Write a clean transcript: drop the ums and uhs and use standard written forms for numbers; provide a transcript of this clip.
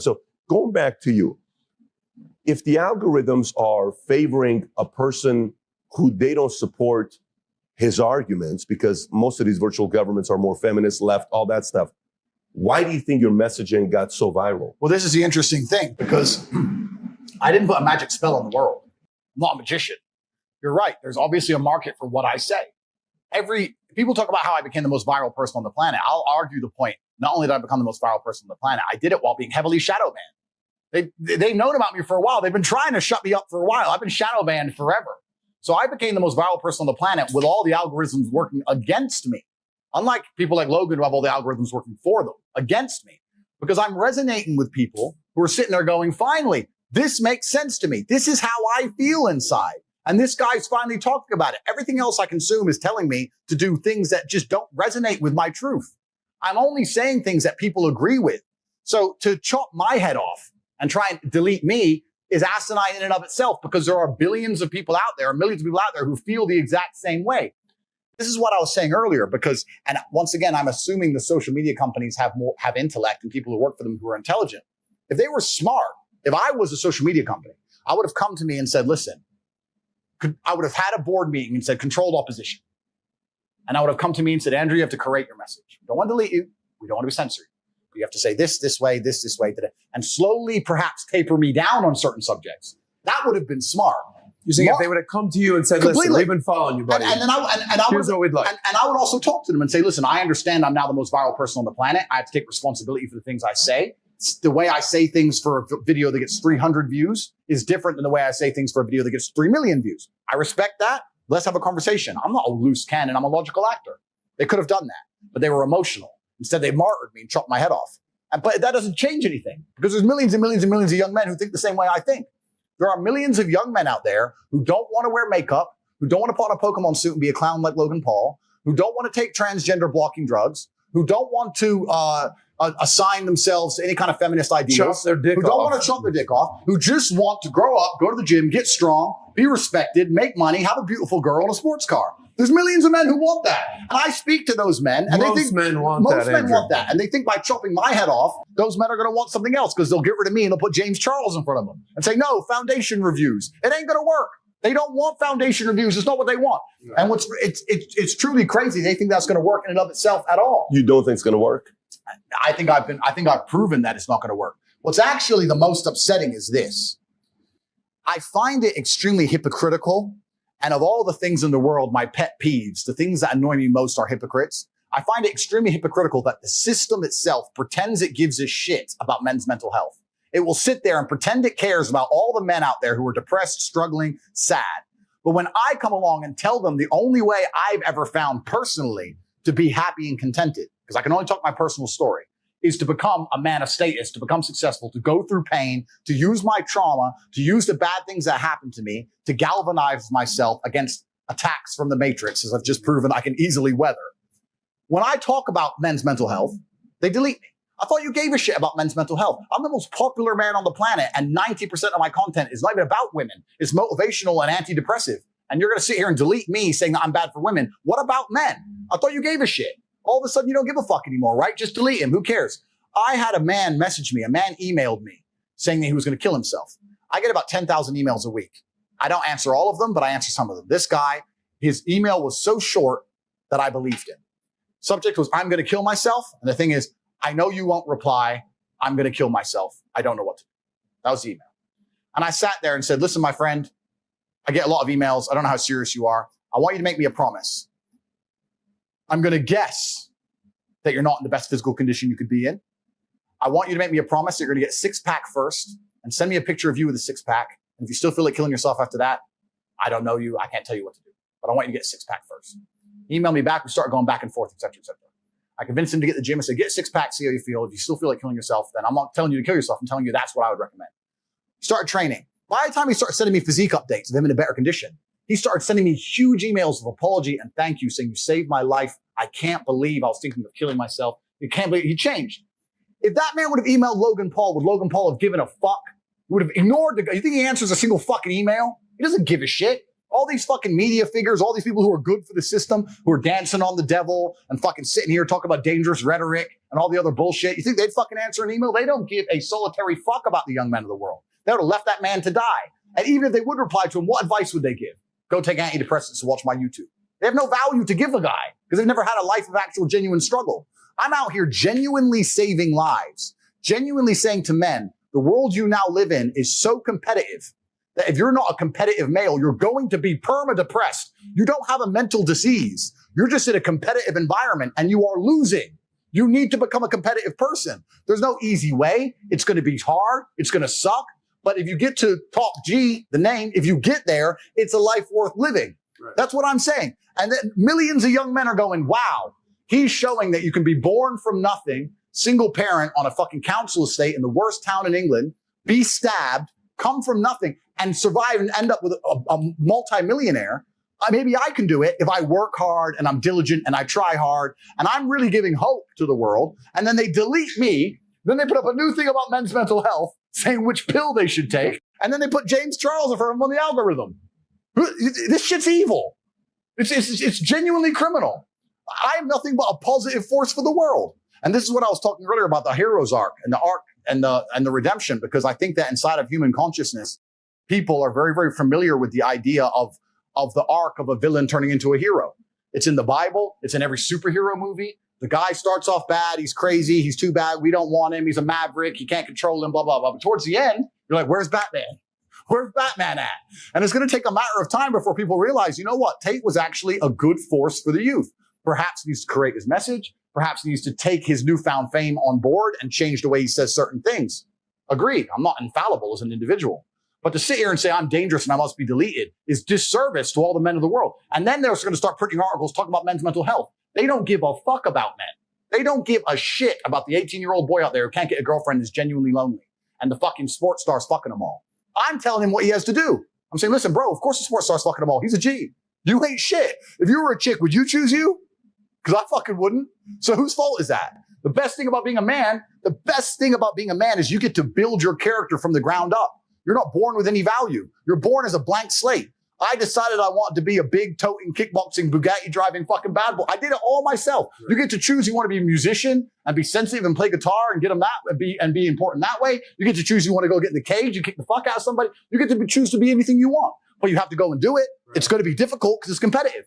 So going back to you, if the algorithms are favoring a person who they don't support his arguments, because most of these virtual governments are more feminist, left, all that stuff, why do you think your messaging got so viral? Well, this is the interesting thing, because I didn't put a magic spell on the world. I'm not a magician. You're right. There's obviously a market for what I say. People talk about how I became the most viral person on the planet. I'll argue the point. Not only did I become the most viral person on the planet, I did it while being heavily shadow banned. They've known about me for a while. They've been trying to shut me up for a while. I've been shadow banned forever. So I became the most viral person on the planet with all the algorithms working against me. Unlike people like Logan who have all the algorithms working for them, against me. Because I'm resonating with people who are sitting there going, finally, this makes sense to me. This is how I feel inside. And this guy's finally talking about it. Everything else I consume is telling me to do things that just don't resonate with my truth. I'm only saying things that people agree with. So to chop my head off and try and delete me is asinine in and of itself, because there are billions of people out there, millions of people out there who feel the exact same way. This is what I was saying earlier, because, and once again, I'm assuming the social media companies have intellect and people who work for them who are intelligent. If they were smart, if I was a social media company, I would have come to me and said, listen, I would have had a board meeting and said, controlled opposition. And I would have come to me and said, Andrew, you have to correct your message. We don't want to delete you. We don't want to be censored. You have to say this way, this way, today, and slowly perhaps taper me down on certain subjects. That would have been smart. You're saying if they would have come to you and said, listen, we've been following you, buddy. And I would also talk to them and say, listen, I understand I'm now the most viral person on the planet. I have to take responsibility for the things I say. The way I say things for a video that gets 300 views is different than the way I say things for a video that gets 3 million views. I respect that. Let's have a conversation. I'm not a loose cannon. I'm a logical actor. They could have done that, but they were emotional. Instead, they martyred me and chopped my head off. But that doesn't change anything, because there's millions and millions and millions of young men who think the same way I think. There are millions of young men out there who don't want to wear makeup, who don't want to put on a Pokemon suit and be a clown like Logan Paul, who don't want to take transgender blocking drugs, who don't want to assign themselves to any kind of feminist ideals, chop their dick who don't off. want to chop their dick off, who just want to grow up, go to the gym, get strong, be respected, make money, have a beautiful girl and a sports car. There's millions of men who want that. And I speak to those men, and most they think men want most that, men Andrew. want that. And they think by chopping my head off, those men are going to want something else, because they'll get rid of me and they'll put James Charles in front of them and say, no, foundation reviews. It ain't going to work. They don't want foundation reviews. It's not what they want. No. And it's truly crazy. They think that's going to work in and of itself at all. You don't think it's going to work? I think I've proven that it's not going to work. What's actually the most upsetting is this. I find it extremely hypocritical. And of all the things in the world, my pet peeves, the things that annoy me most are hypocrites. I find it extremely hypocritical that the system itself pretends it gives a shit about men's mental health. It will sit there and pretend it cares about all the men out there who are depressed, struggling, sad. But when I come along and tell them the only way I've ever found personally to be happy and contented, because I can only talk my personal story, is to become a man of status, to become successful, to go through pain, to use my trauma, to use the bad things that happened to me, to galvanize myself against attacks from the Matrix, as I've just proven I can easily weather. When I talk about men's mental health, they delete me. I thought you gave a shit about men's mental health. I'm the most popular man on the planet, and 90% of my content is not even about women. It's motivational and antidepressive. And you're going to sit here and delete me saying that I'm bad for women. What about men? I thought you gave a shit. All of a sudden, you don't give a fuck anymore, right? Just delete him. Who cares? I had a man message me. A man emailed me saying that he was going to kill himself. I get about 10,000 emails a week. I don't answer all of them, but I answer some of them. This guy, his email was so short that I believed him. Subject was, I'm going to kill myself. And the thing is, I know you won't reply. I'm going to kill myself. I don't know what to do. That was the email. And I sat there and said, listen, my friend, I get a lot of emails. I don't know how serious you are. I want you to make me a promise. I'm going to guess that you're not in the best physical condition you could be in. I want you to make me a promise that you're going to get a six-pack first and send me a picture of you with a six-pack. And if you still feel like killing yourself after that, I don't know you. I can't tell you what to do. But I want you to get a six-pack first. Email me back. We start going back and forth, et cetera, et cetera. I convinced him to get the gym. I said, get a six-pack, see how you feel. If you still feel like killing yourself, then I'm not telling you to kill yourself. I'm telling you that's what I would recommend. Started training. By the time he started sending me physique updates of him in a better condition, he started sending me huge emails of apology and thank you, saying you saved my life. I can't believe I was thinking of killing myself. You can't believe he changed. If that man would have emailed Logan Paul, would Logan Paul have given a fuck? He would have ignored the guy. You think he answers a single fucking email? He doesn't give a shit. All these fucking media figures, all these people who are good for the system, who are dancing on the devil and fucking sitting here talking about dangerous rhetoric and all the other bullshit. You think they'd fucking answer an email? They don't give a solitary fuck about the young men of the world. They would have left that man to die. And even if they would reply to him, what advice would they give? Go take antidepressants to watch my YouTube. They have no value to give the guy because they've never had a life of actual genuine struggle. I'm out here genuinely saving lives, genuinely saying to men, the world you now live in is so competitive that if you're not a competitive male, you're going to be perma-depressed. You don't have a mental disease. You're just in a competitive environment and you are losing. You need to become a competitive person. There's no easy way. It's going to be hard. It's going to suck. But if you get to topg, the name, if you get there, it's a life worth living. Right. That's what I'm saying. And then millions of young men are going, wow, he's showing that you can be born from nothing, single parent on a fucking council estate in the worst town in England, be stabbed, come from nothing, and survive and end up with a multimillionaire. Maybe I can do it if I work hard and I'm diligent and I try hard and I'm really giving hope to the world. And then they delete me. Then they put up a new thing about men's mental health saying which pill they should take. And then they put James Charles in front of them on the algorithm. This shit's evil. It's genuinely criminal. I am nothing but a positive force for the world. And this is what I was talking earlier about the hero's arc and the redemption, because I think that inside of human consciousness, people are very, very familiar with the idea of the arc of a villain turning into a hero. It's in the Bible. It's in every superhero movie. The guy starts off bad. He's crazy. He's too bad. We don't want him. He's a maverick. You can't control him, blah, blah, blah. But towards the end, you're like, where's Batman? Where's Batman at? And it's going to take a matter of time before people realize, you know what? Tate was actually a good force for the youth. Perhaps he needs to create his message. Perhaps he needs to take his newfound fame on board and change the way he says certain things. Agreed. I'm not infallible as an individual. But to sit here and say I'm dangerous and I must be deleted is disservice to all the men of the world. And then they're going to start printing articles talking about men's mental health. They don't give a fuck about men. They don't give a shit about the 18-year-old boy out there who can't get a girlfriend and is genuinely lonely. And the fucking sports star's fucking them all. I'm telling him what he has to do. I'm saying, listen, bro, of course the sports star's fucking them all. He's a G. You ain't shit. If you were a chick, would you choose you? Because I fucking wouldn't. So whose fault is that? The best thing about being a man is you get to build your character from the ground up. You're not born with any value. You're born as a blank slate. I decided I wanted to be a big toting, kickboxing, Bugatti driving fucking bad boy. I did it all myself. Right. You get to choose. You want to be a musician and be sensitive and play guitar and get them that and be important that way. You get to choose. You want to go get in the cage and kick the fuck out of somebody. You get to choose to be anything you want, but you have to go and do it. Right. It's going to be difficult because it's competitive.